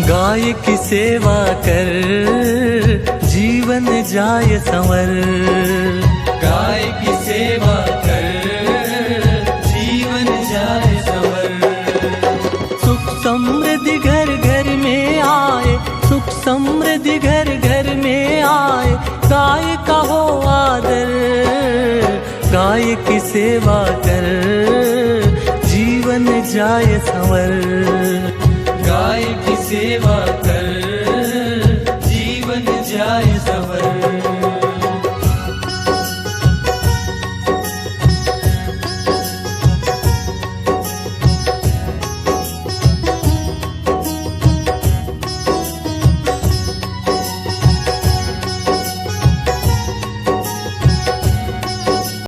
गाय की सेवा कर जीवन जाए संवर। गाय की सेवा कर जीवन जाए संवर। सुख समृद्धि घर घर में आए, सुख समृद्धि घर घर में आए, गाय का हो आदर। गाय की सेवा कर जीवन जाए संवर।